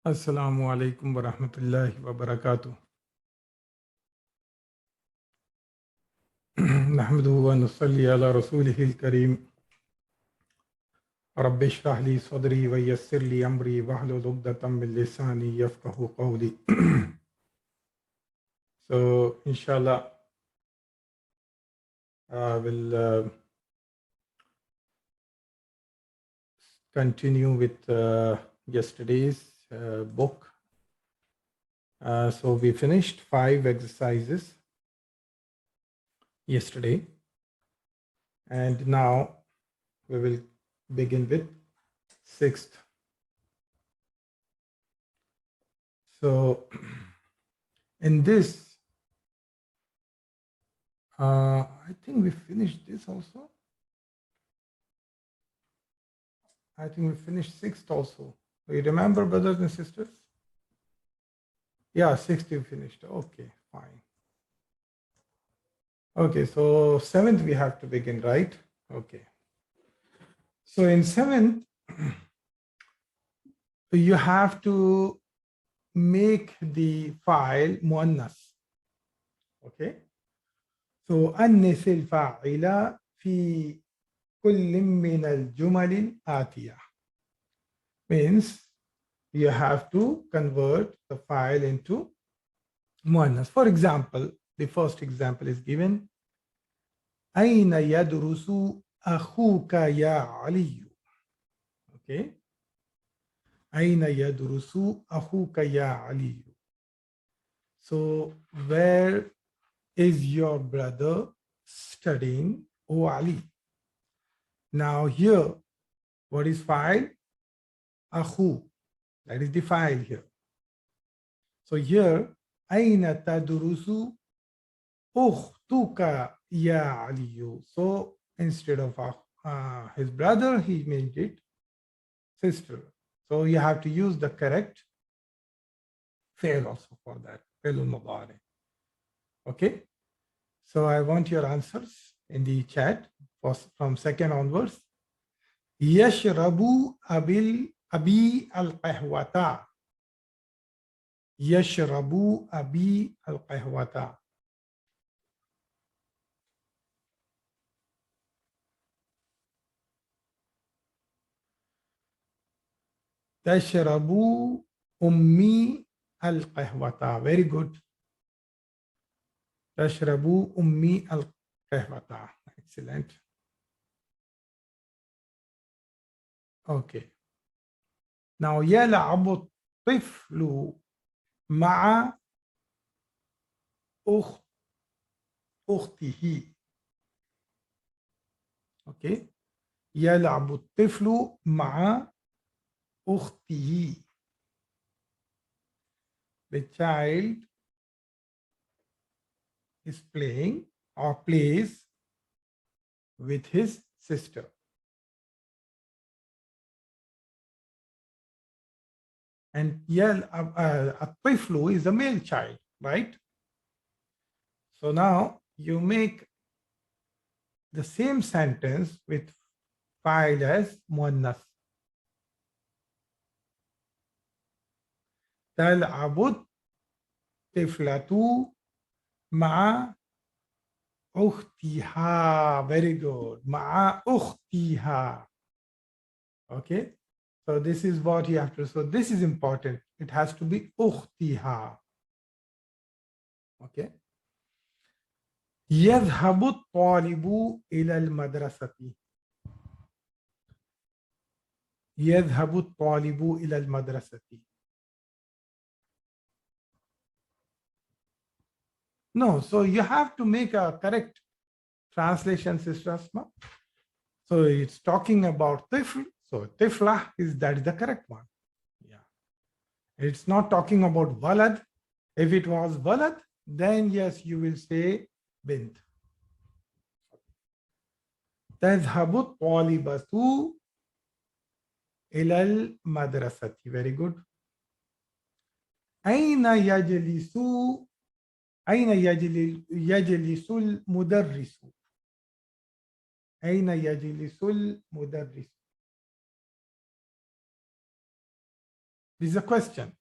Assalamu alaikum wa rahmatullahi wa barakatuh. Nahmaduhu wa nusalli ala rasulihil kareem. Rabbi shrah li sadri wa yassir li amri wahlul uqdatam min lisani yafqahu qawli. So, inshallah, we'll continue with yesterday's book. So, we finished 5 exercises yesterday, and now we will begin with 6th. So, in this, I think we finished this also. I think we finished 6th also. You remember, brothers and sisters? Yeah, 6th we finished. Okay, fine. Okay, so 7th we have to begin, right? Okay. So in 7th, you have to make the file muannas. Okay. So أنس الفاعل في كل من الجمل الآتية means you have to convert the file into muannas. For example, the first example is given. أين يدرس أخوك يا علي? Okay. أين يدرس أخوك يا علي? So where is your brother studying, O Ali? Now here, what is file? Akhu. That is the file here. So here, أين تدرس أختك يا علي? So instead of his brother, he made it sister. So you have to use the correct fail also for that. Failul mudari. Okay. So I want your answers in the chat from 2nd onwards. يشرب أبي القهوة. يشرب أبي القهوة. تشرب أمي القهوة. Very good. تشرب أمي القهوة. Excellent. Okay. Now يلعب الطفل مع أخته. Okay. يلعب الطفل مع أخته. The child is playing or plays with his sister. And الطفل is a male child, right? So now you make the same sentence with file as muannas. تلعب الطفلة مع أختها. Very good. مع أختها. Okay. So this is what you have to. So this is important. It has to be أختها. Okay. يذهب الطالب إلى المدرسة. يذهب الطالب إلى المدرسة. No, so you have to make a correct translation, Sister Asma. So it's talking about tifl. So tiflah is the correct one. Yeah. It's not talking about walad. If it was walad, then yes, you will say bint. تذهب الطالبة إلى المدرسة. Very good. أين يجلس المدرس؟ أين يجلس المدرس؟ This is a question.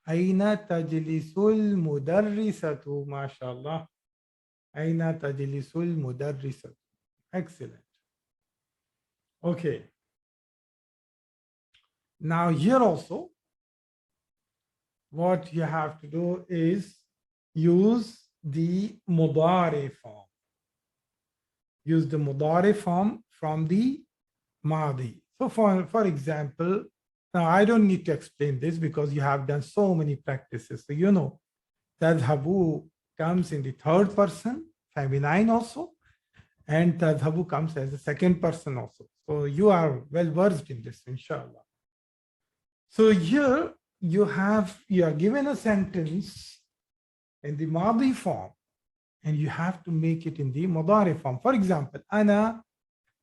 أين تجلس المدرسة؟ ما شاء الله. أين تجلس المدرسة? Excellent. Okay. Now here also, what you have to do is use the mudari form. Use the mudari form from the madi. So for example, now I don't need to explain this because you have done so many practices. So you know, tadhabu comes in the third person, feminine also, and tadhabu comes as the second person also. So you are well versed in this, inshallah. So here you are given a sentence in the madi form, and you have to make it in the mudari form. For example, ana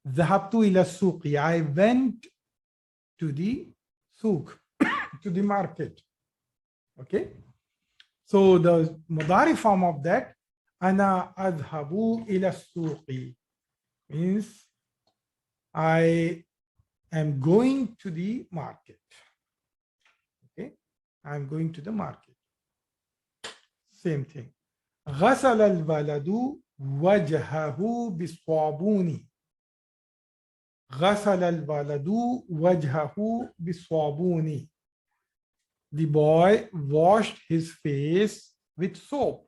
dhahabtu ila suqi. I went to the suq, to the market. Okay. So the mudari form of that, ana adhabu ila suqi, means I am going to the market. Okay. I'm going to the market. Same thing. غسل الولد وجهه بالصابون. غسل الولد وجهه بالصابون. The boy washed his face with soap.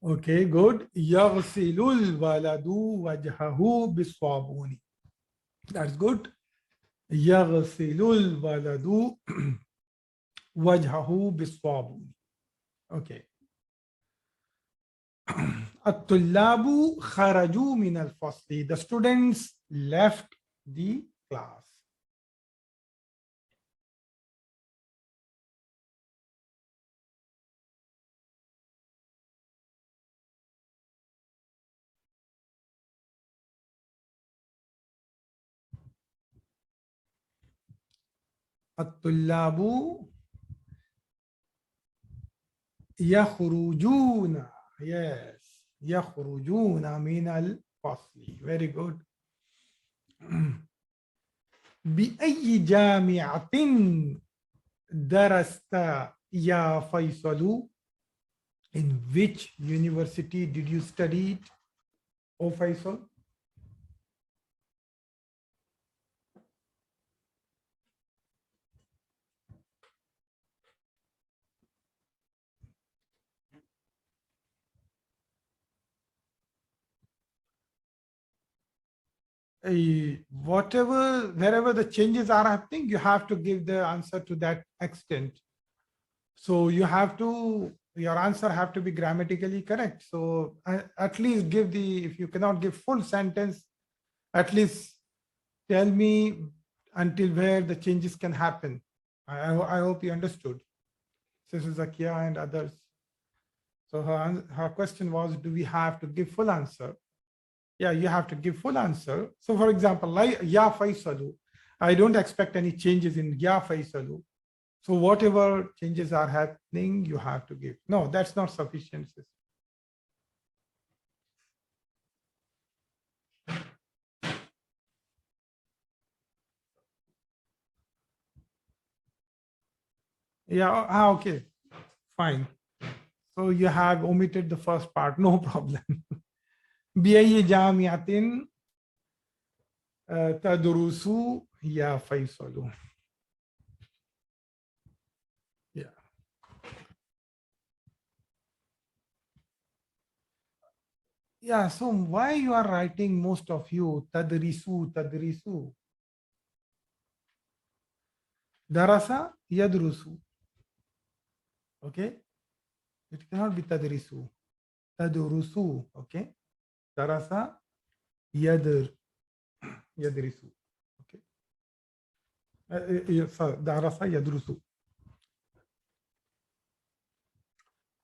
Okay, good. يغسل الولد وجهه بالصابون. That's good. يغسل الولد وجهه بالصابون. Okay. الطلاب خرجوا من الفصل. The students left the class. الطلاب يخرجون. Yes. يخرجون من الفصل. Very good. بأي جامعة درست يا فيصل? In which university did you study, O Faisal? Wherever the changes are happening, you have to give the answer to that extent. So you have to, your answer have to be grammatically correct. So at least give the, if you cannot give full sentence, at least tell me until where the changes can happen. I hope you understood. This is Zakia and others. So her question was, do we have to give full answer? Yeah, you have to give full answer. So for example, like Ya Faisalu, I don't expect any changes in Ya Faisalu. So whatever changes are happening, you have to give. No, that's not sufficient. Yeah, okay, fine. So you have omitted the first part, no problem. بأي جامعة تدرس يا فيصل. Yeah. Yeah, so why you are writing most of you تدرسوا تدرسوا? درس يدرس. Okay, it cannot be تدرسوا. تدرسوا. Okay, درس يدرس. Okay, درس يدرس.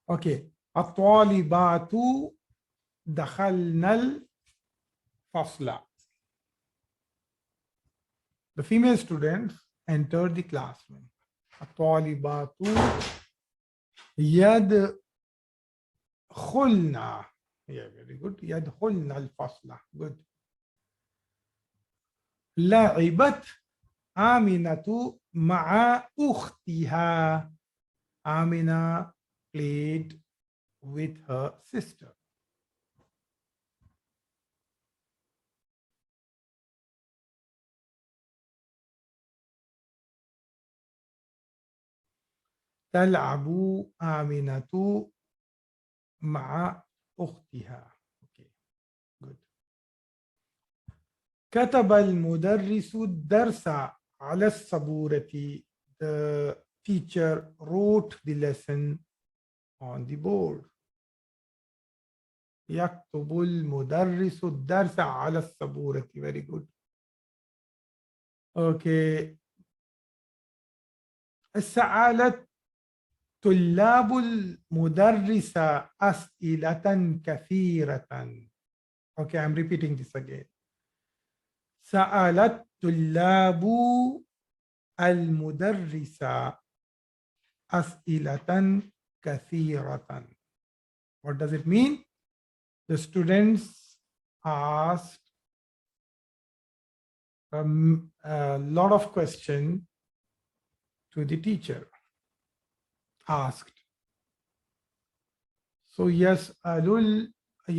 Okay, الطالبات دخلنا الفصل. The female students entered the classroom. الطالبات يدخلن. Yeah, very good. يدخلن الفصل. Good. لعبت آمنة مع أختها. Amina played with her sister. تلعب آمنة مع أختها. Okay, good. كتب المدرس الدرس على السبورة. The teacher wrote the lesson on the board. يكتب المدرس الدرس على السبورة. Very good. Okay. سألت طلاب المدرس أسئلة كثيرة. Okay, I'm repeating this again. سألت طلاب المدرس أسئلة كثيرة. What does it mean? The students asked a lot of questions to the teacher. Asked. So يسألون or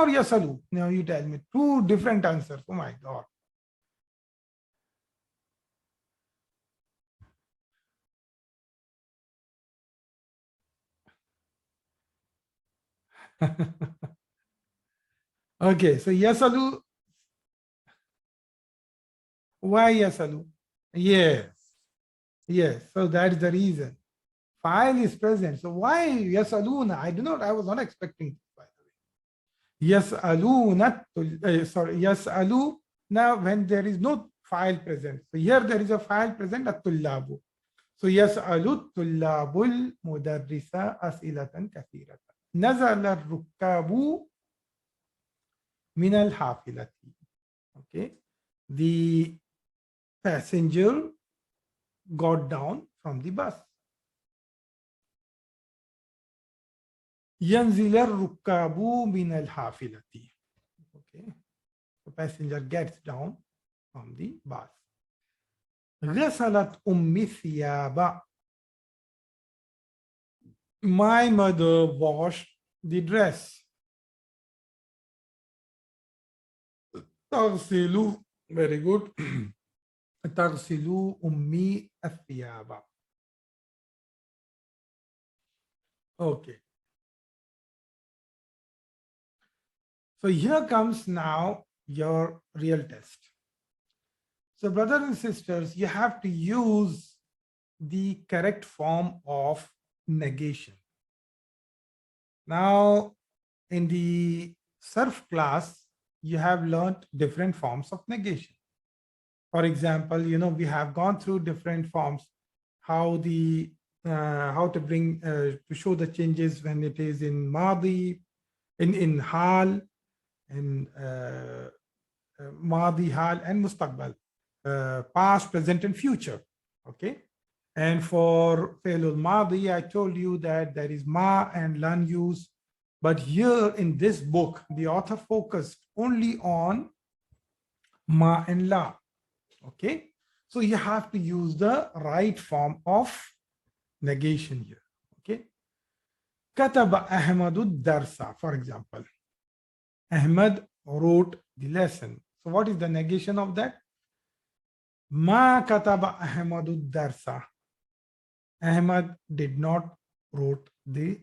يسألوا? Now you tell me. Two different answers. Oh my God. Okay, so يسألوا. Why يسألوا? Yes. Yes, so that is the reason. File is present. So why يسألون? I was not expecting this, by the way. يسألون, sorry, يسألوا. Now when there is no file present. So here there is a file present, الطلاب. So يسأل الطلاب المدرس أسئلة كثيرة. نزل الركاب من الحافلة. Okay. The passenger got down from the bus. ينزل الركاب من الحافلة. Okay. The passenger gets down from the bus. غسلت أمي الثياب. My mother washed the dress. تغسل. Very good. تغسل أمي الثياب. Okay. So here comes now your real test. So brothers and sisters, you have to use the correct form of negation. Now, in the surf class, you have learned different forms of negation. For example, we have gone through different forms, how to bring to show the changes when it is in Madi, in Hal, in Madi, Hal, and Mustaqbal, past, present, and future. Okay. And for Fi'lul Madi, I told you that there is ma and lan use. But here in this book, the author focused only on ma and la. Okay. So you have to use the right form of negation here. Okay. Kataba Ahmadu Darsa, for example. Ahmad wrote the lesson. So what is the negation of that? Ma kataba Ahmadu Darsa. Ahmad did not wrote the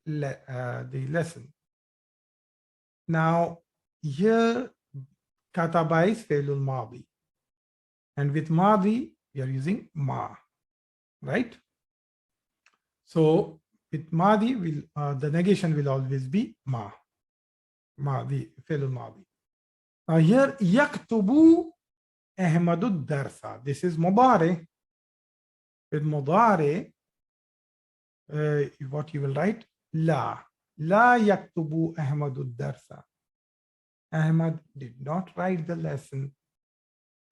lesson. Now here kataba is Fi'lul Madi, and with Madi we are using ma, right? So with Madi the negation will always be ma, the Fi'lul Madi. Now here yaktubu Ahmadu Darsa. This is Mudari. With Mudari, what you will write? La yaktubu Ahmadu Darsa. Ahmad did not write the lesson.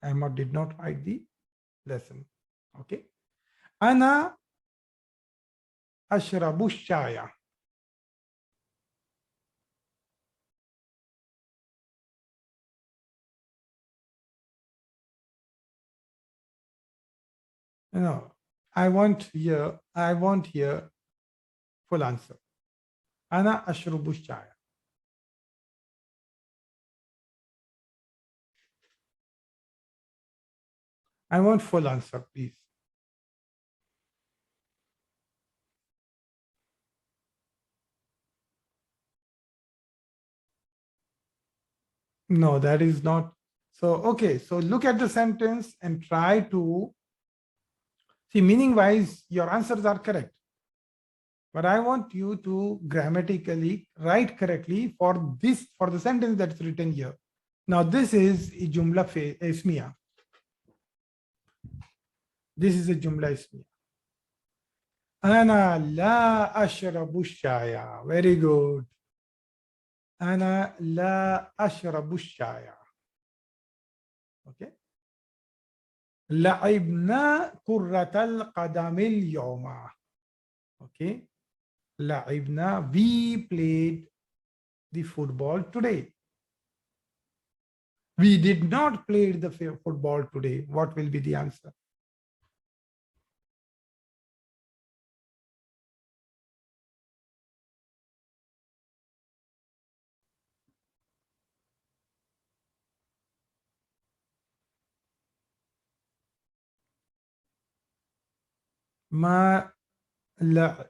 Ahmad did not write the lesson. Okay. Ana ashrabu shaya. No, I want here full answer. Ana ashrabu shaya. I want full answer, please. No, that is not. So, okay. So look at the sentence and try to see meaning wise, your answers are correct. But I want you to grammatically write correctly for this, for the sentence that's written here. Now, this is a jumla ismiya. This is a jumla ismiya. Ana la ashrabu shaya. Very good. Ana la ashrabu shaya. Okay. لعبنا كرة القدم اليوم. Okay. لعبنا, we played the football today. We did not play the football today. What will be the answer? ما لعبنا.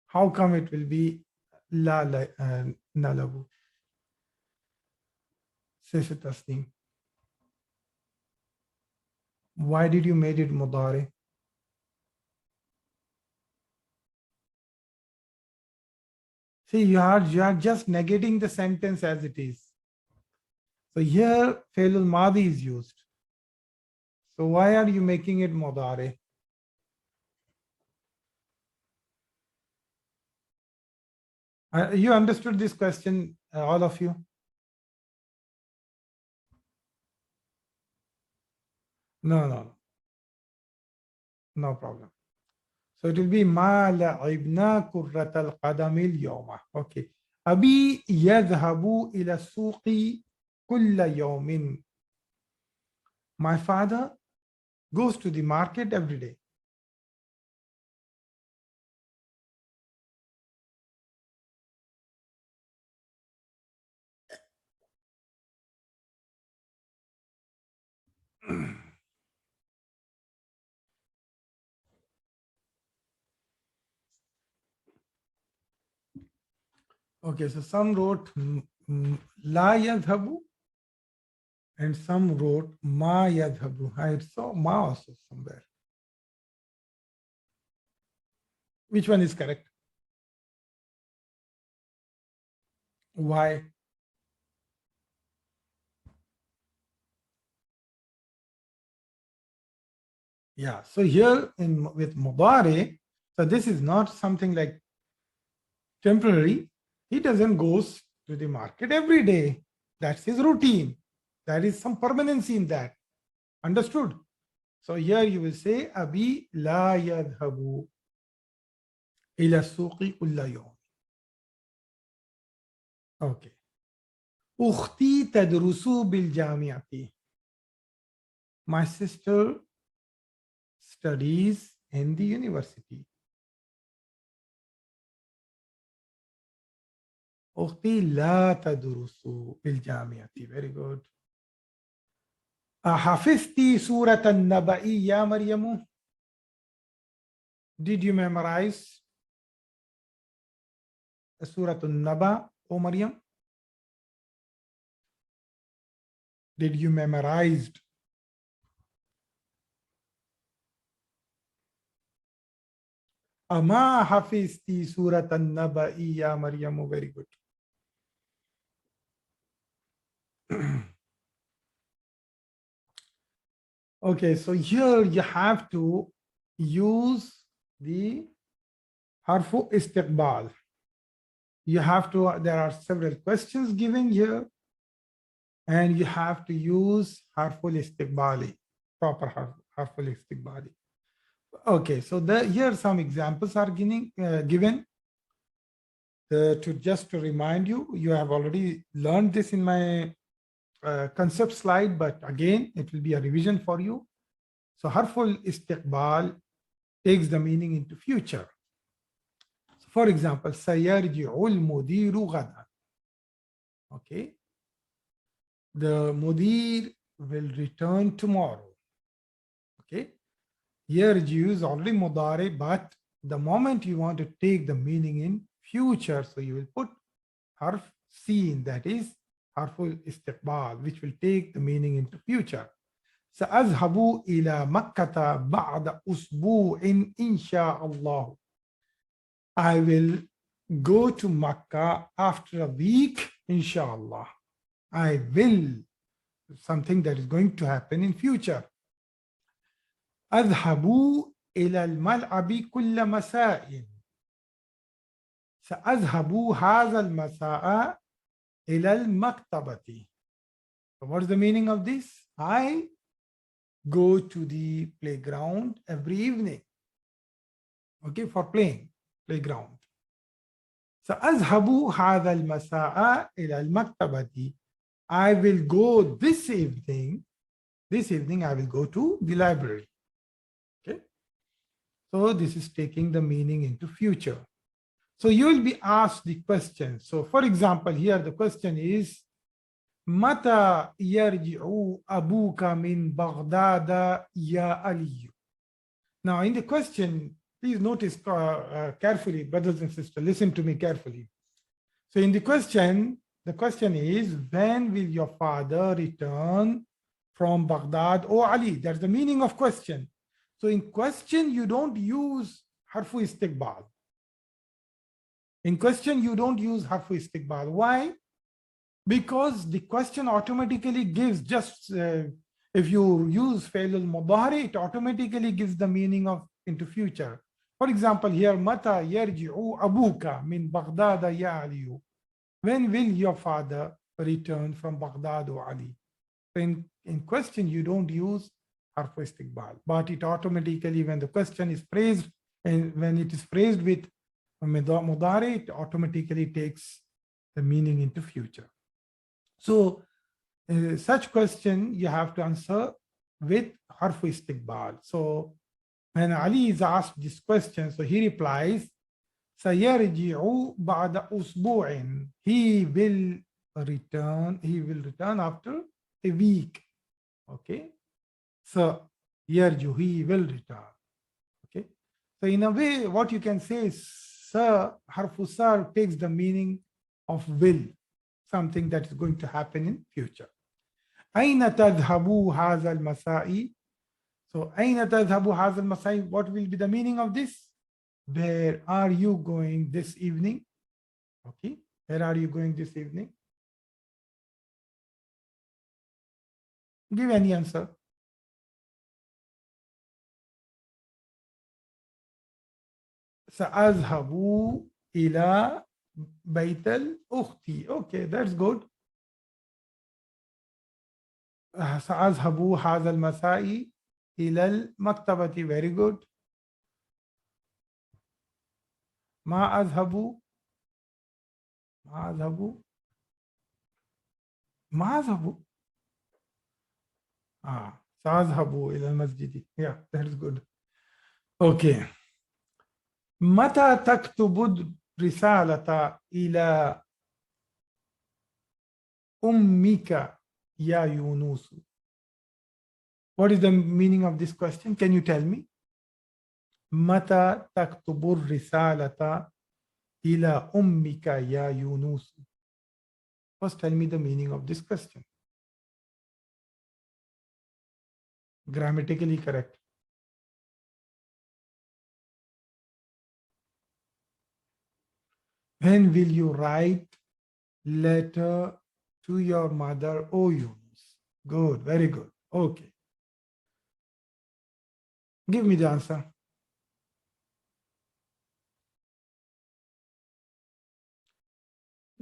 How come it will be لا نلعب? Sif Tasneem. Why did you made it mudari? See, you are just negating the sentence as it is. So here Failul Madi is used. So why are you making it mudari? You understood this question, all of you? No. No problem. So it will be ما لعبنا كرة القدم اليوم. Okay. أبي يذهب إلى السوق كل يوم. My father goes to the market every day. Okay, so some wrote لا يذهب and some wrote ما يذهب. I saw ma also somewhere. Which one is correct? Why? Yeah, so here with mudari, so this is not something like temporary. He doesn't go to the market every day. That's his routine. There is some permanency in that. Understood? So here you will say Abi la yadhabu ila suqi kulla yawm. Okay. Ukhti tadrusu bil jamiati. My sister studies in the university. Ukhti la tadrusu bil jamiati. Very good. Hafizti surat an-naba'i ya Maryamu? Did you memorize Surat an-Naba, O Maryam? Did you memorized? Ama hafizti Surat an-Naba'i ya Maryamu? Very good. Okay, so here you have to use the Harfu istiqbal. You have to, there are several questions given here, and you have to use harful istiqbali, proper harful istiqbali. Okay, so here some examples are given. To just to remind you, you have already learned this in my concept slide, but again, it will be a revision for you. So harful istiqbal takes the meaning into future. So for example, sayarji'ul mudiru ghadan. Okay, the mudir will return tomorrow. Okay, yarji is already mudari, but the moment you want to take the meaning in future, so you will put harf sin, that is harful istiqbal, which will take the meaning into future. سأذهب إلى مكة بعد أسبوع إن شاء الله. I will go to Makkah after a week, inshallah. I will, something that is going to happen in future. أذهب إلى الملعب كل مساء. سأذهب هذا المساء إلى المكتبة. So what's the meaning of this? I go to the playground every evening. Okay, for playing, playground. سأذهب هذا المساء إلى المكتبة. I will go this evening. This evening I will go to the library. Okay, so this is taking the meaning into future. So you will be asked the question. So for example, here the question is, متى يرجع أبوك من بغداد يا علي? Now in the question, please notice carefully, brothers and sisters, listen to me carefully. So in the question is, when will your father return from Baghdad, O Ali? That's the meaning of question. So in question, you don't use harfu istiqbal. In question, you don't use harfu istiqbal. Why? Because the question automatically gives just, if you use fail al-mudari, it automatically gives the meaning of into future. For example, here, mata yarji'u abuka min Baghdad ya Ali. When will your father return from Baghdad, O Ali? In question, you don't use harfu istiqbal, but it automatically, when the question is phrased, and when it is phrased with mudari, it automatically takes the meaning into future. So such question you have to answer with harfu istiqbal. So when Ali is asked this question, so he replies, سيرجع بعد أسبوع. He will return after a week. Okay, so yarju, he will return. Okay, so in a way, what you can say is, sir, harfu sir takes the meaning of will, something that is going to happen in future. أين تذهب هذا المساء? So أين تذهب هذا المساء, what will be the meaning of this? Where are you going this evening? Okay, where are you going this evening? Give any answer. سأذهب إلى بيت الأخت. Okay, that's good. سأذهب هذا المساء إلى المكتبة. Very good. ما أذهب سأذهب إلى المسجد. Yeah, that's good. Okay. متى تكتب رسالة إلى أمك يا يونس? What is the meaning of this question? Can you tell me? متى تكتب الرسالة إلى أمك يا يونس? First tell me the meaning of this question. Grammatically correct. When will you write letter to your mother, O Yunus? Good, very good. Okay. Give me the answer.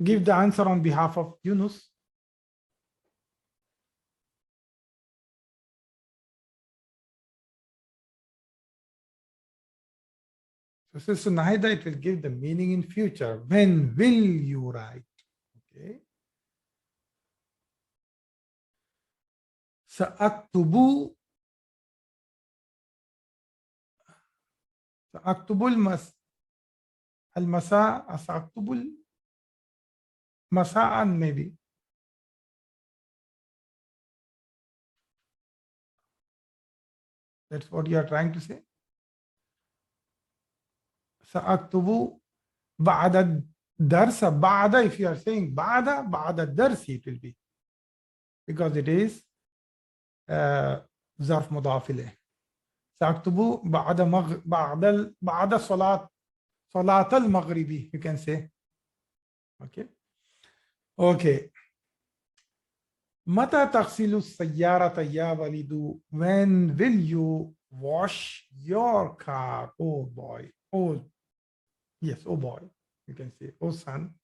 Give the answer on behalf of Yunus. So Sister Nahida, it will give the meaning in future. When will you write? Okay. سأكتب سأكتب المساء سأكتب مساء maybe. That's what you are trying to say. سأكتب بعد الدرس. بعد, if you are saying بعد الدرس it will be, because it is ظرف مضاف إليه. سأكتب بعد صلاة المغربي, you can say. Okay. Okay. متى تغسل السيارة يا ولد? When will you wash your car? Oh boy. Oh yes, oh boy. You can say, oh son.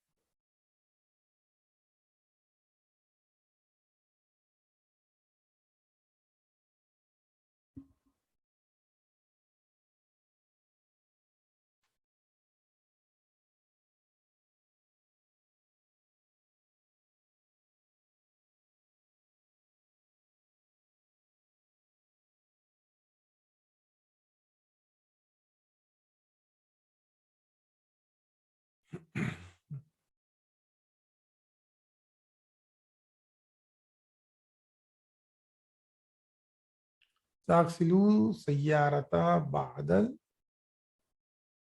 تغسل سيارة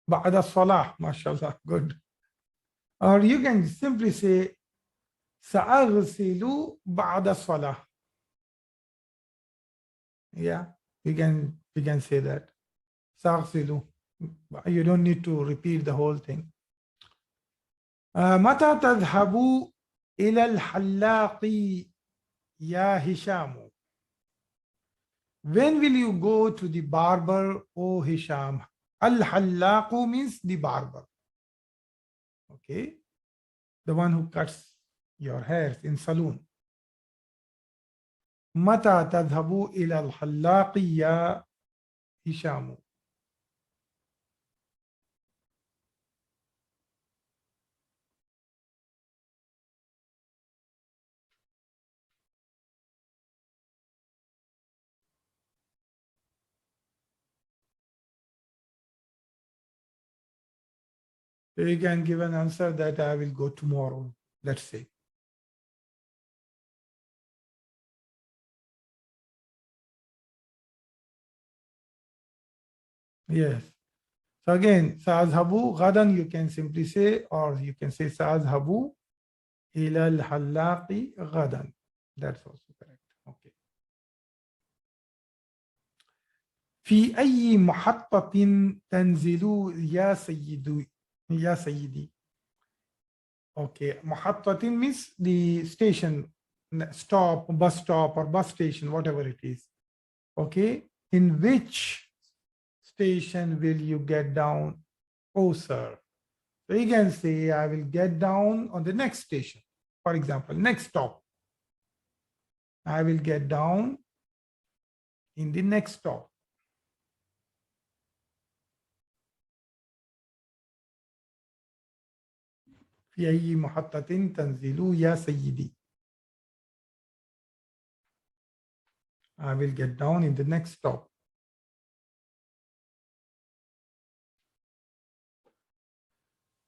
بعد الصلاة. MashaAllah, good. Or you can simply say سأغسل بعد الصلاة. Yeah, you can say that. سأغسل. You don't need to repeat the whole thing. متى تذهب إلى الحلاق يا هشام? When will you go to the barber, O Hisham? Al-Hallaqu means the barber. Okay. The one who cuts your hair in saloon. متى تذهب إلى الحلاق يا هشام? You can give an answer that I will go tomorrow, let's say. Yes. So again, سأذهب غدا, you can simply say, or you can say سأذهب إلى الحلاق غدا. That's also correct. Okay. في أي محطة تنزل يا سيدي يا سيدي? Okay, محطة means the station, stop, bus stop or bus station, whatever it is. Okay, in which station will you get down? Oh sir. So you can say I will get down on the next station. For example, next stop. I will get down in the next stop. في أي محطة تنزل يا سيدي? I will get down in the next stop.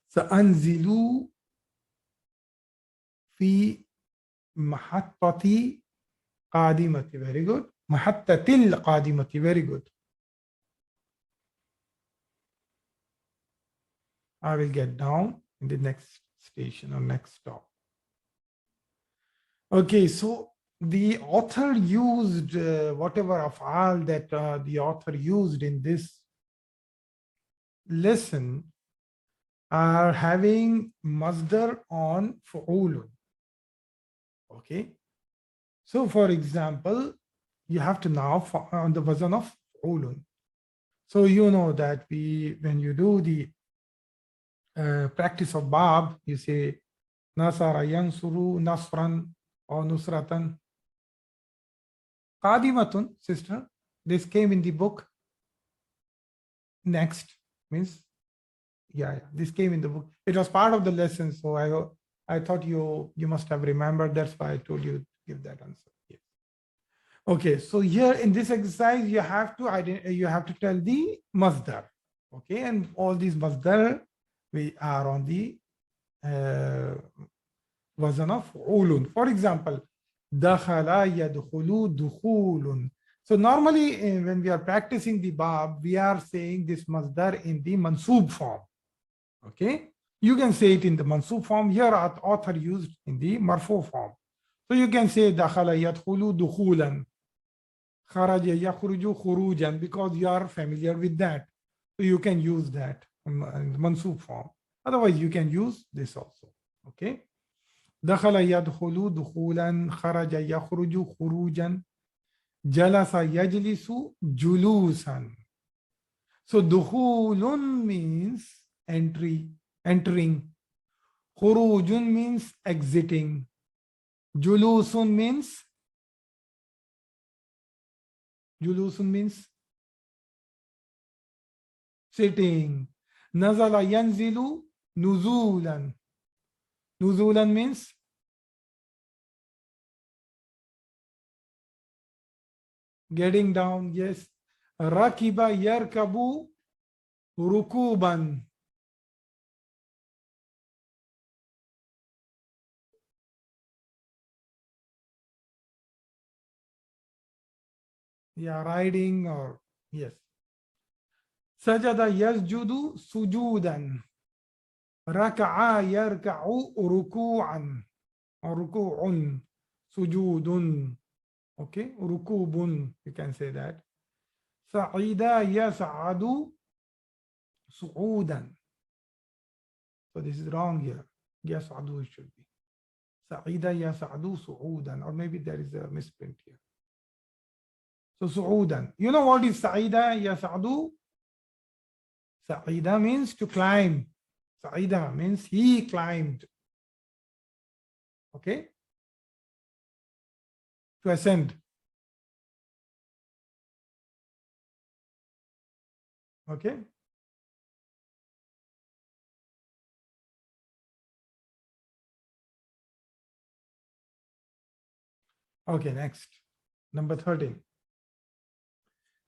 سأنزل في محطة قادمة. Very good. محطة القادمة. Very good. I will get down in the next station or next stop. Okay, so the author used whatever af'al that the author used in this lesson are having masdar on fu'ulun. Okay, so for example, you have to now on the wazn of fu'ulun. So you know that when you do the practice of bab, you say Nasara yansuru nasran or nusratan. Qadimatun, sister. This came in the book. Next means, yeah, this came in the book. It was part of the lesson, so I thought you must have remembered. That's why I told you to give that answer. Yes. Okay, so here in this exercise, you have to tell the masdar. Okay, and all these masdar we are on the wazn of ulun. For example, dakhala yadkhulu dukhulun. So normally when we are practicing the bab, we are saying this masdar in the mansoob form. Okay, you can say it in the mansoob form. Here author used in the marfu form. So you can say dakhala yadkhulu dukhulan, kharaja yakhruju khurujan, because you are familiar with that. So you can use that in the mansoob form. Otherwise, you can use this also. Okay. Dakhala yadkhulu dukhulan, kharaja yakhruju khurujan, jalasa yajlisu julusan. So dukhulun means entering. Khurujun means exiting. Julusun means sitting. Nazala yanzilu nuzulan. Nuzulan means getting down. Yes. Rakiba yarkabu rukuban. Yeah, riding or yes. Sajada yasjudu sujudan. Raka'a yarka'u ruku'an or ruku'un. Sujudun. Okay, rukubun, you can say that. Sa'ida yas'adu su'udan. So this is wrong here. Yas'adu should be. Sa'ida yas'adu su'udan, or maybe there is a misprint here. So su'udan. You know what is Sa'ida yas'adu? Sa'ida means to climb. Sa'ida means he climbed. Okay? To ascend. Okay? Okay, next. Number 13.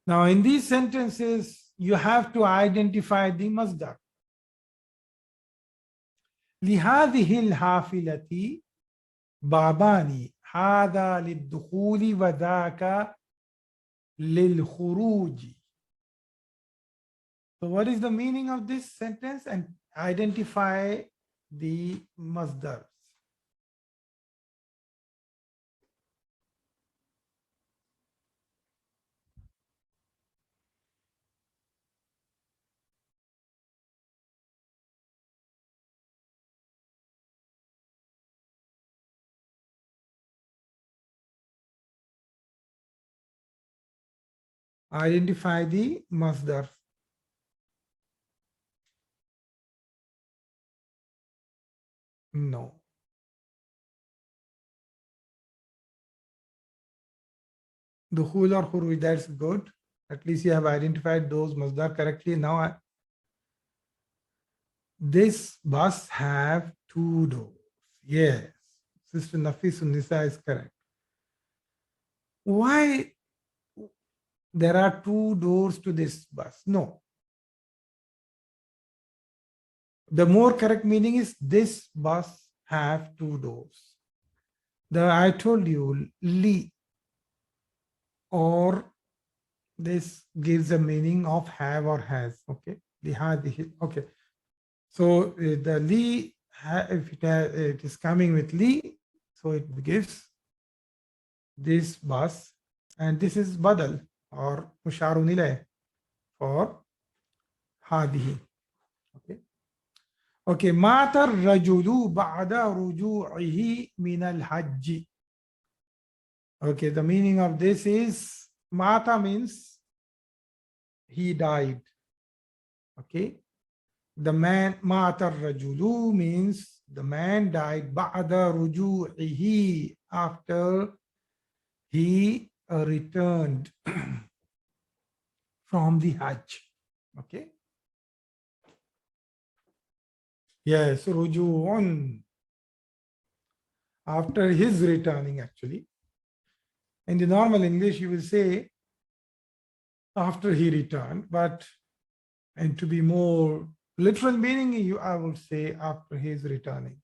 Now, in these sentences, you have to identify the masdar. لهذه الحافلة بابان هذا للدخول وذاك للخروج. So what is the meaning of this sentence? And identify the masdars. Identify the masdar. No. Dukhul or khuruj, that's good. At least you have identified those masdar correctly. Now, this bus have 2 doors. Yes. Sister Nafis Nisa is correct. Why there are 2 doors to this bus? No. The more correct meaning is this bus have 2 doors. I told you, li, or this gives a meaning of have or has. Okay. Okay. So the li, if it is coming with li, so it gives this bus, and this is badal or musharun ilayh for hadihi. Okay. Okay. Mata rajulu ba'da ruju'ihi min al-hajj. Okay. The meaning of this is mata means he died. Okay. The man, mata rajulu means The man died بعد رجوعه, after he returned from the Hajj. Okay. Yes, ruju'un. After his returning, actually. In the normal English, you will say after he returned, but and to be more literal meaning, I would say after his returning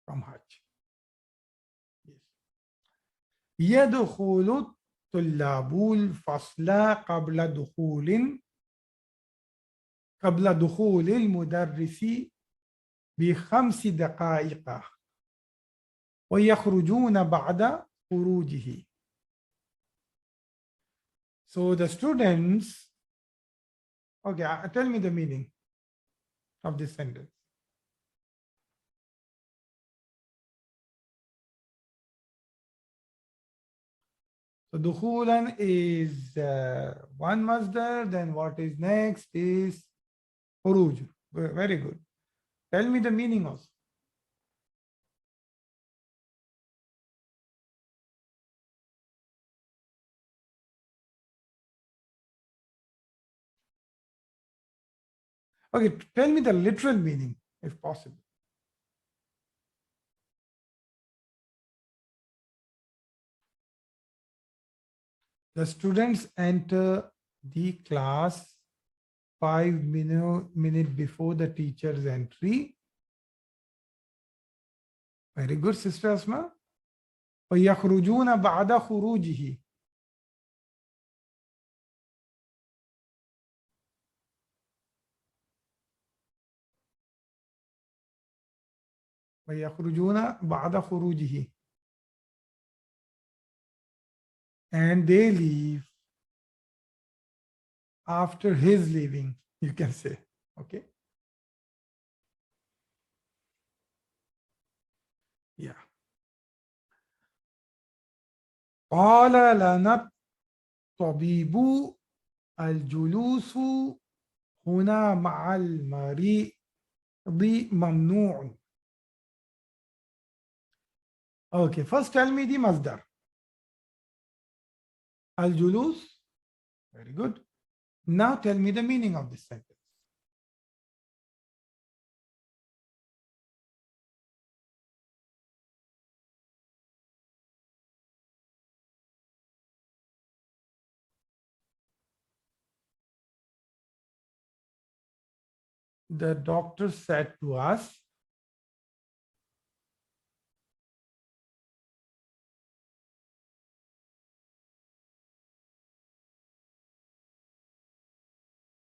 from Hajj. Yes. يدخل الطلاب الفصل قبل دخول المدرس ب5 دقائق ويخرجون بعد خروجه. So the students, okay, tell me the meaning of this sentence. So dukhulan is one masdar, then what is next is khuruj. Very good. Tell me the meaning also. Okay, tell me the literal meaning if possible. The students enter the class 5 minutes before the teacher's entry. Very good, Sister Asma. وَيَخْرُجُونَ بَعْدَ خُرُوجِهِ. وَيَخْرُجُونَ بَعْدَ خُرُوجِهِ. And they leave after his leaving, you can say. Okay. Yeah. قال لنا الطبيب الجلوس هنا مع المريض ممنوع. Okay, first tell me the masdar. Al-julus. Very good. Now tell me the meaning of this sentence. The doctor said to us,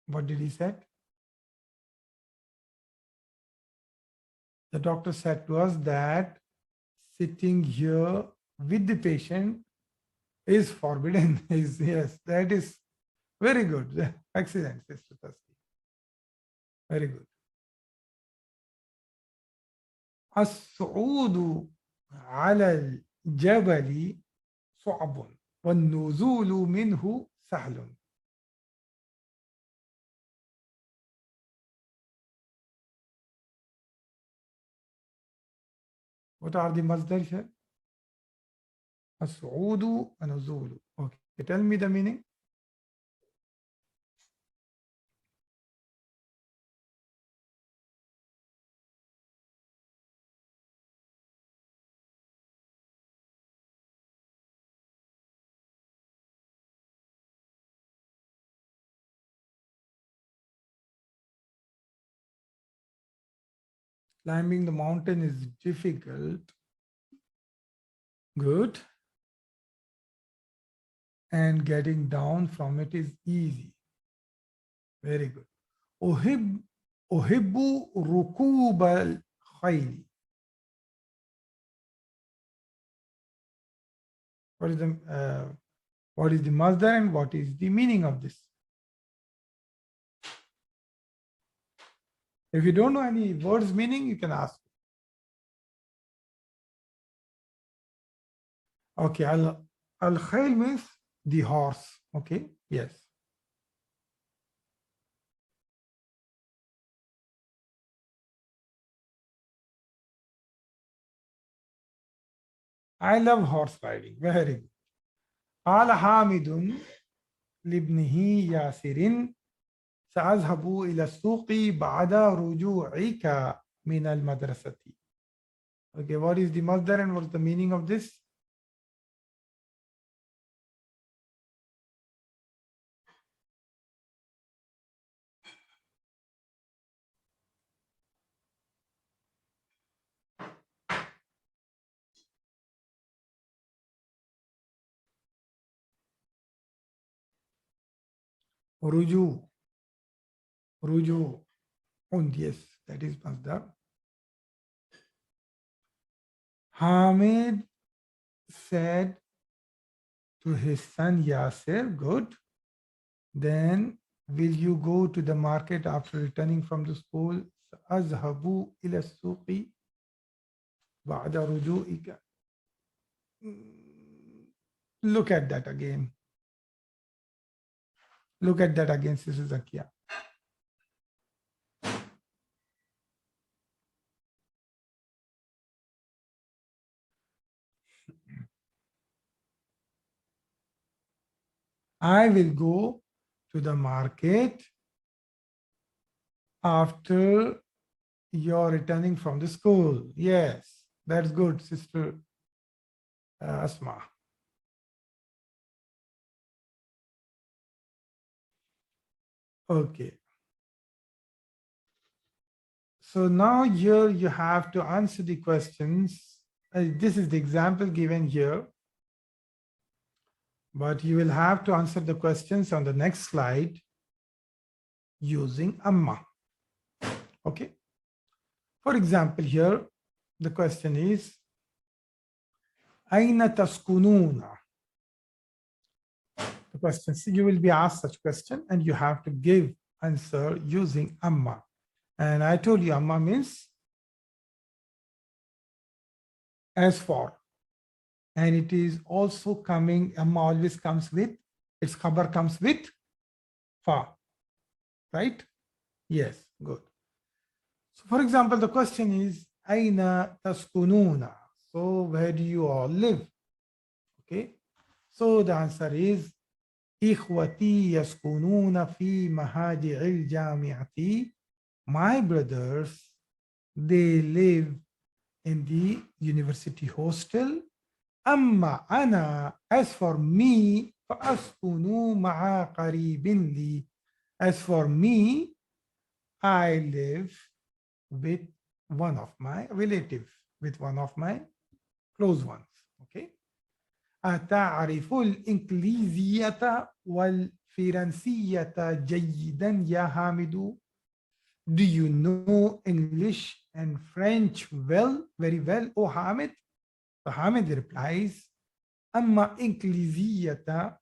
what did he say? The doctor said to us that sitting here with the patient is forbidden. Yes, that is very good. Excellent, Sister Tasky. Very good. الصعود على الجبل صعب والنزول منه سهل. What are the masdar here? الصعود ونزول. Okay, tell me the meaning. Climbing the mountain is difficult. Good. And getting down from it is easy. Very good. أحب ركوب الخيل. What is the masdar and what is the meaning of this? If you don't know any words meaning, you can ask. Okay, al-khayl means the horse. Okay, yes. I love horse riding. Very good. قال حامد لابنه ياسر سأذهب إلى السوق بعد رجوعك من المدرسة. Okay, what is the masdar and what's the meaning of this? Ruju. Ruju. And yes, that is masdar. Hamid said to his son Yasir, good. Then will you go to the market after returning from the school? أذهب إلى السوق بعد رجوعك. Look at that again. Look at that again, Sister Zakia. I will go to the market after you're returning from the school. Yes, that's good, Sister Asma. Okay. So now here you have to answer the questions. This is the example given here. But you will have to answer the questions on the next slide using amma. Okay. For example, here the question is Aina taskununa? The question, you will be asked such question and you have to give answer using amma. And I told you amma means as for. And it is also coming, amma always comes with, its khabar comes with fa, right? Yes, good. So for example, the question is, Aina taskununa? So where do you all live? Okay. So the answer is, Ikhwati yaskununa fi mahadi'il jami'ati. My brothers, they live in the university hostel. Amma ana, as for me, فأسكن مع قريب لي. As for me, I live with one of my relatives, with one of my close ones. Okay. أتعرف الإنجليزية والفرنسية جيدا يا حامد? Do you know English and French well, very well, O Hamid? So Hamid replies, أما إنجليزية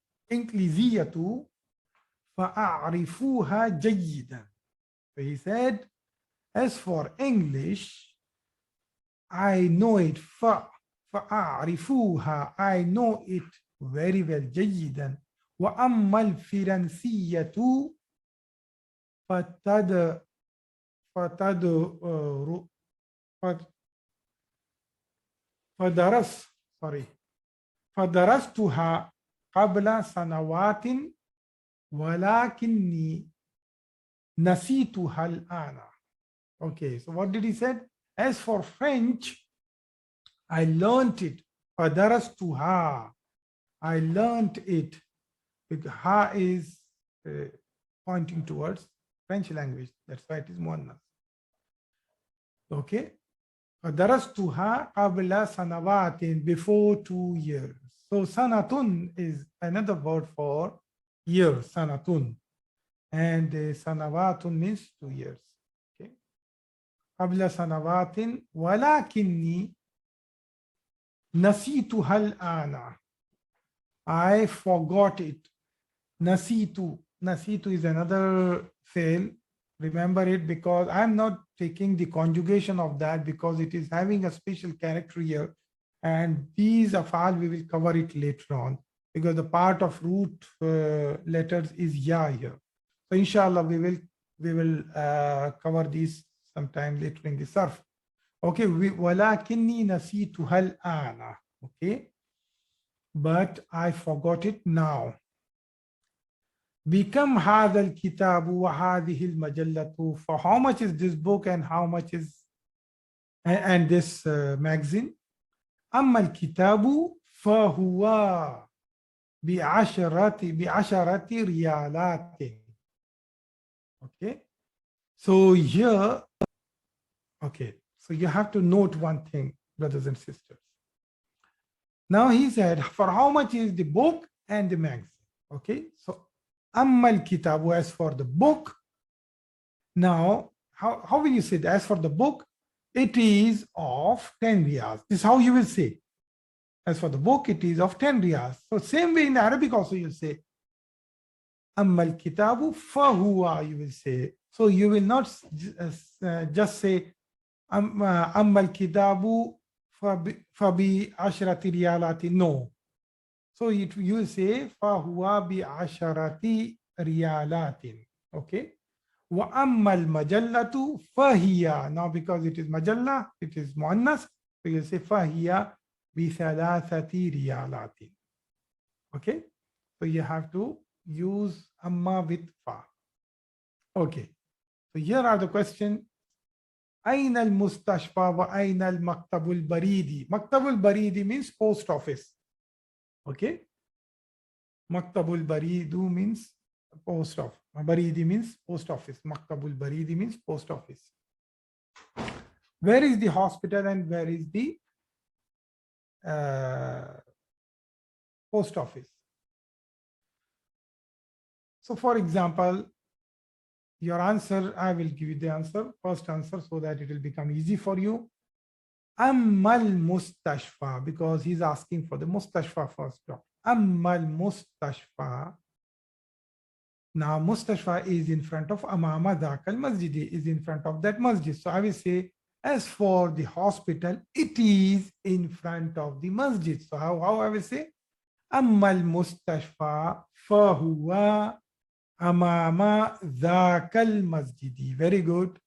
فأعرفوها جيدا. So he said, as for English, I know it. فأعرفوها, I know it very well, جيدا. وأما الفرنسية فدرستها قبل سنوات ولكني نسيتها الآن. Okay, so what did he say? As for French, I learned it. فدرستها, I learned it. Because ha is pointing towards French language. That's why it is muannas. Okay. فدرستها قبل سنوات, before 2 years. So sanatun is another word for year, sanatun. And sanawatun means 2 years. Okay. قبل سنوات ولكني نسيتها الآن. I forgot it. Nasitu. Nasitu is another fail. Remember it, because I'm not taking the conjugation of that because it is having a special character here. And these afal, we will cover it later on because the part of root letters is ya here. So inshallah, we will cover these sometime later in the surf. Okay, walakinni nasituha al-ana. Okay, but I forgot it now. Become هذا الكتاب وهذه المجلة. For how much is this book and how much is and this magazine? أما الكتاب فهو بعشرة ريالات. Okay, so here, okay, so you have to note one thing, brothers and sisters. Now he said, for how much is the book and the magazine? Okay, so أما الكتاب, as for the book. Now, how will you say that? As for the book, it is of 10 riyals. This is how you will say. As for the book, it is of 10 riyals. So same way in Arabic also you'll say, أما الكتاب فهو, you will say. So you will not just say, أما الكتاب فبعشرة ريالات. No. So you will say, فهو بعشرة ريالات. Okay. وأما المجلة فهي. Now because it is majalla, it is muannas, so you say فهي بثلاثة ريالات. Okay, so you have to use amma with fa. Okay, so here are the question. أين المستشفى وأين المكتب البريدي? مكتب البريدي means post office. Okay, مكتب البريد means post office. Baridi means post office. Maktabul Baridi means post office. Where is the hospital and where is the post office? So for example, your answer, I will give you the answer, first answer, so that it will become easy for you. Ammal mustashfa, because he's asking for the mustashfa first. Ammal mustashfa. Now, mustashfa is in front of amama dhakal masjidi, is in front of that masjid. So I will say, as for the hospital, it is in front of the masjid. So how I will say? Ammal mustashfa fahuwa amama dhakal masjidi. Very good.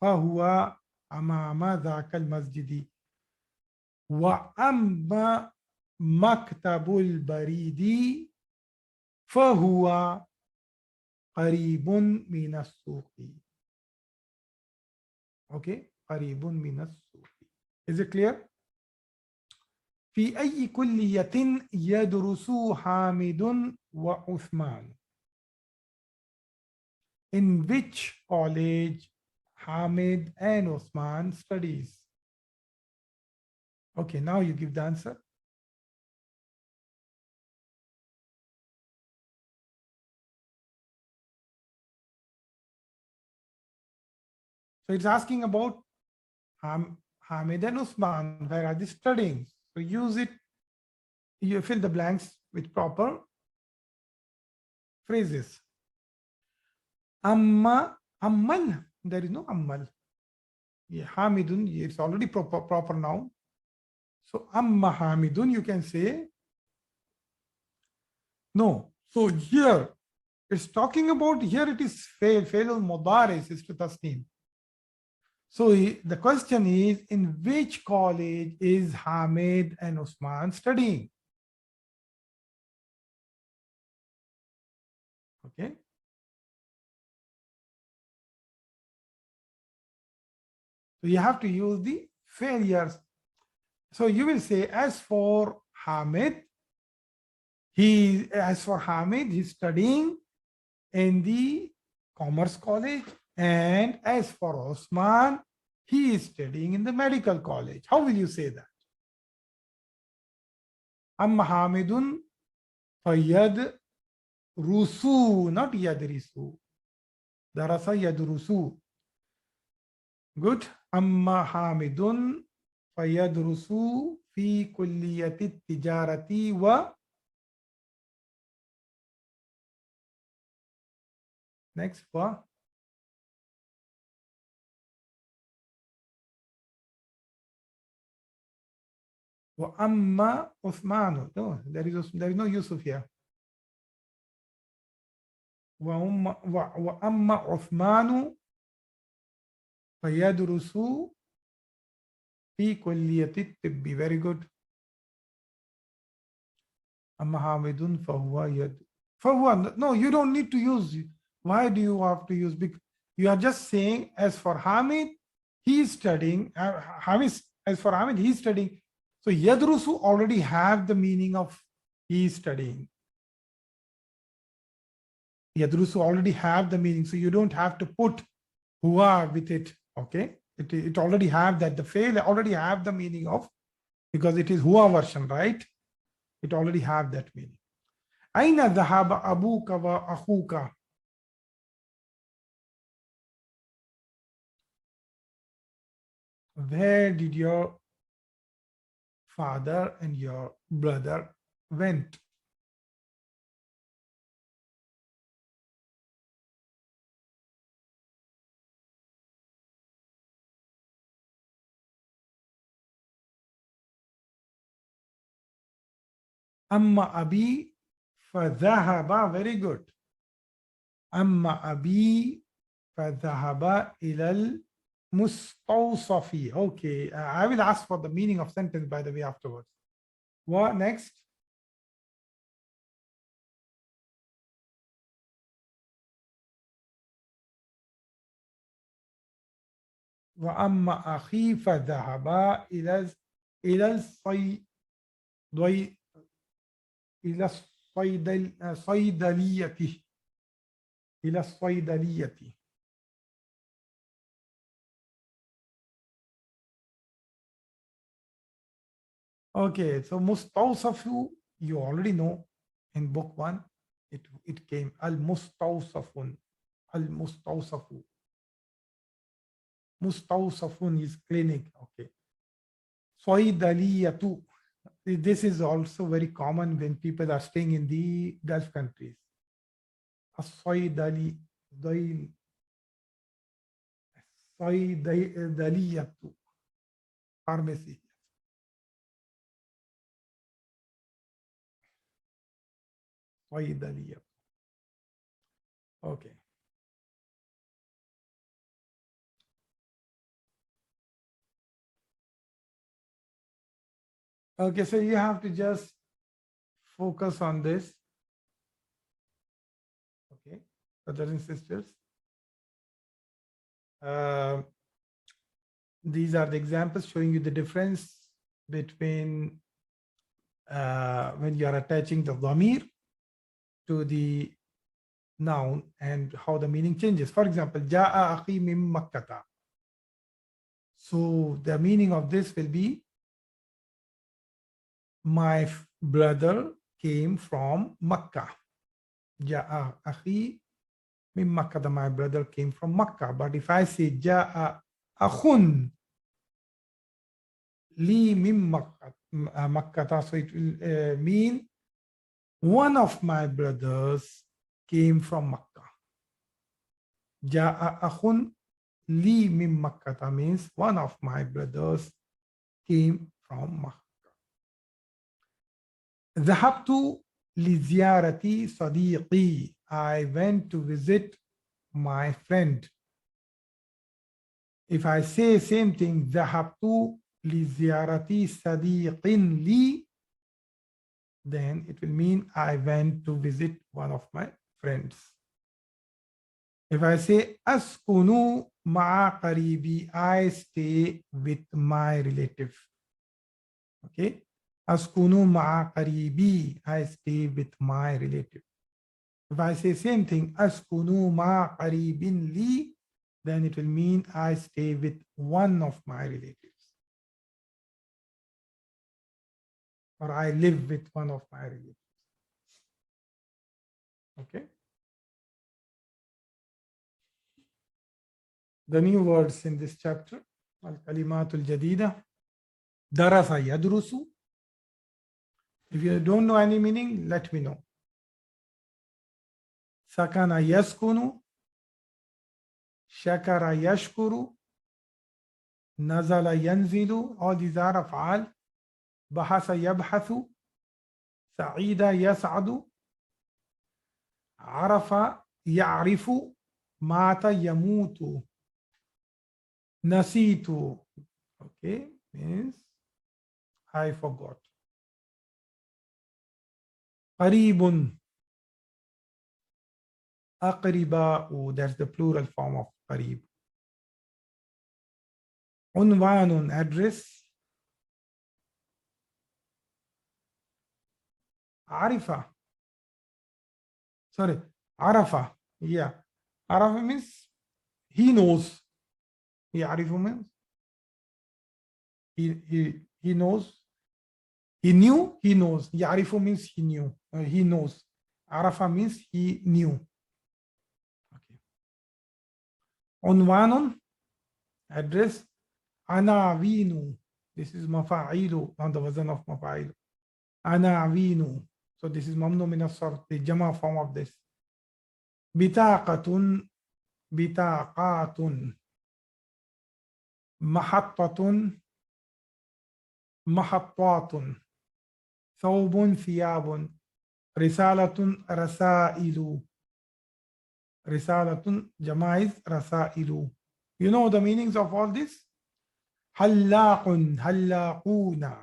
Fahuwa amama dhakal masjidi. Wa amma maktabul baridi fahuwa قريب من السوق. Okay, قريب من السوق. Is it clear? في أي كلية يدرس حامد وعثمان? In which college Hamid and Osman studies? Okay, now you give the answer. So it's asking about Hamid and Usman, where are they studying? So use it, you fill the blanks with proper phrases. Amma, ammal, there is no ammal. Yeah, Hamidun, it's already proper noun. So amma Hamidun, you can say no. So here, it's talking about, here it is fail al-mudari, is to tasneem. So the question is, in which college is Hamid and Usman studying? Okay. So you have to use the failures. So you will say, as for Hamid, he's studying in the Commerce College, and as for Osman, he is studying in the medical college. How will you say that? Amma Hamidun fayyad rusu, not yadrisu. Darasa yadrusu. Good. Amma Hamidun fayadrusu fi kulliyati tijarati wa. Next, wa. Wa amma Uthmanu. No, there is no Yusuf here. Wa amma Uthmanu fayadrusu fi kulliyati tibbi. Very good. Amma Hamidun fahuwa yad. Fahuwa, no, you don't need to use. Why do you have to use? Because you are just saying, as for Hamid, he is studying. As for Hamid, he is studying. So yadrusu already have the meaning of he is studying. Yadrusu already have the meaning. So you don't have to put huwa with it. Okay. It already have that. The fail already have the meaning of, because it is huwa version, right? It already have that meaning. Aina dhahaba abuka wa akhuka. Where did your father and your brother went? Amma abi fadhahaba. Very good. Amma abi fadhahaba ilal mustawsafi. Okay, I will ask for the meaning of sentence, by the way, afterwards. What next? وأما أخي فذهب إلى الصي ضي إلى الصيدلية إلى الصيدلية. Okay, so mustawsafu, you already know in book one, it came al-mustawsafun. Al-mustawsafu. Mustawsafun is clinic. Okay. Saydaliyatu. This is also very common when people are staying in the Gulf countries. As-saydali, saydaliyatu. Pharmacy. Saydaliyatu. Okay. Okay, so you have to just focus on this. Okay, brothers and sisters. These are the examples showing you the difference between when you are attaching the dhamir to the noun and how the meaning changes. For example, Ja'a akhi min Makkata. So the meaning of this will be, my brother came from Makkah. Ja'a akhi min Makkah, my brother came from Makkah. But if I say Ja'a akhun li min Makkah, so it will mean one of my brothers came from Makkah. Ja'a akhun li min Makkah means one of my brothers came from Makkah. ذهبت لزيارة صديقي. I went to visit my friend. If I say same thing, ذهبت لزيارة صديق لي, then it will mean I went to visit one of my friends. If I say أسكن مع قريبي, I stay with my relative. Okay. Askunu ma'a qaribi, I stay with my relative. If I say same thing, askunu ma'a qaribin li, then it will mean I stay with one of my relatives. Or I live with one of my relatives. Okay. The new words in this chapter, al-kalimatul jadida, darasa yadrusu. If you don't know any meaning, let me know. Sakana yaskunu, shakara yashkuru, nazala yanzilu. All these are af'al. Bahasa yabhathu, sa'ida yas'adu, arafa ya'rifu, mata yamutu, nasitu. Okay, means I forgot. Qaribun. Aqriba'u. That's the plural form of qarib. Unwanun. Address. Arifa. Sorry. Arafa. Yeah. Arafa means he knows. Arifu means he knows. He knew, he knows. Yarifu means he knew, he knows. Arafa means he knew. Okay. Unwanun, address. Anawinu. This is mafa'ilu on the wazn of mafa'ilu. Anawinu. So this is mamnu min as-sarf, the jama form of this. Bitaqatun, bitaqatun. Mahattatun, mahattatun. Thawbun, thiyabun. Risalatun, rasailu. Risalatun, jama is rasailu. You know the meanings of all this? Hallaqun, hallaquna.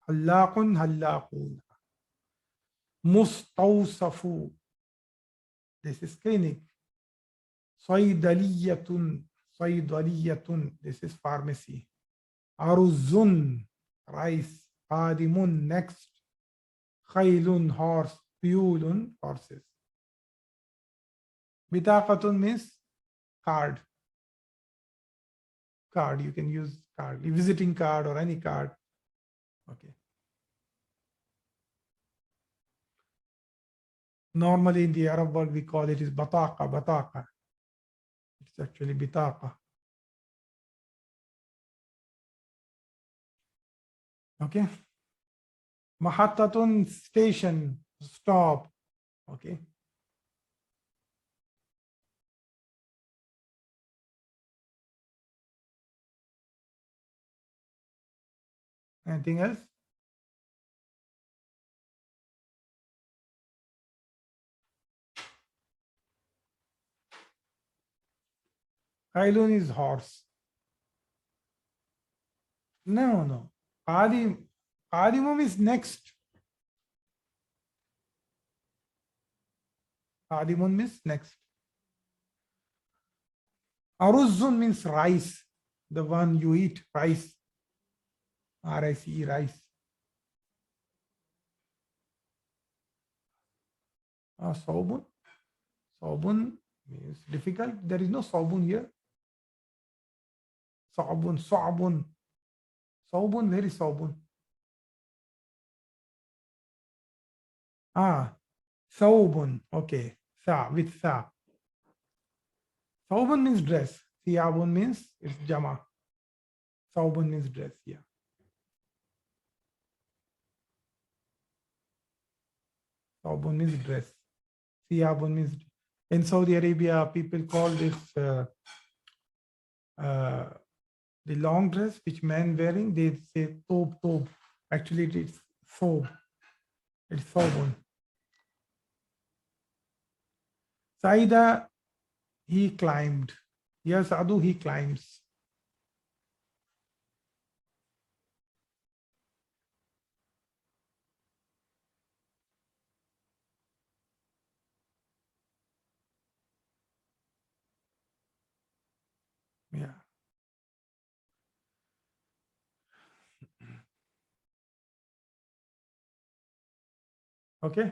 Hallaqun, hallaquna. Mustawsafu. This is clinic. Saydaliyatun, saydaliyatun. This is pharmacy. Aruzun, rice. Qadimun, next. Khaylun, horse. Piyulun, horses. Bitaqatun means card. Card, you can use card, visiting card or any card. Okay. Normally in the Arab world, we call it is bataqa, bataqa. It's actually bitaqa. Okay. Mahattatun, station, stop. Okay. Anything else? Kailun is horse. No, no. Qadim. Qadimum is next. Qadimun means next. Aruzun means rice. The one you eat, rice. R-I-C-E, rice. Saubun. Saubun means difficult. There is no saubun here. Saubun, saubun. Saubun, where is saubun? Saubun. Okay. Sa, with sa. Saubun means dress. Thiyabun means it's jama. Saubun means dress. Yeah. Saubun means dress. Thiyabun means. In Saudi Arabia, people call this the long dress which men wearing. They say thob, thob. Actually, it's thob. It's thobun. Saida, he climbed. Yes, Adu, he climbs. Yeah. Okay.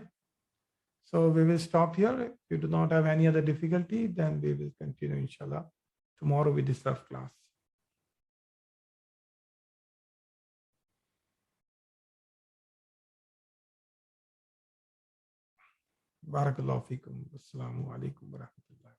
So we will stop here. If you do not have any other difficulty, then we will continue, inshallah, tomorrow with the surf class. Barakallahu feekum. Assalamu alaikum wa rahmatullah.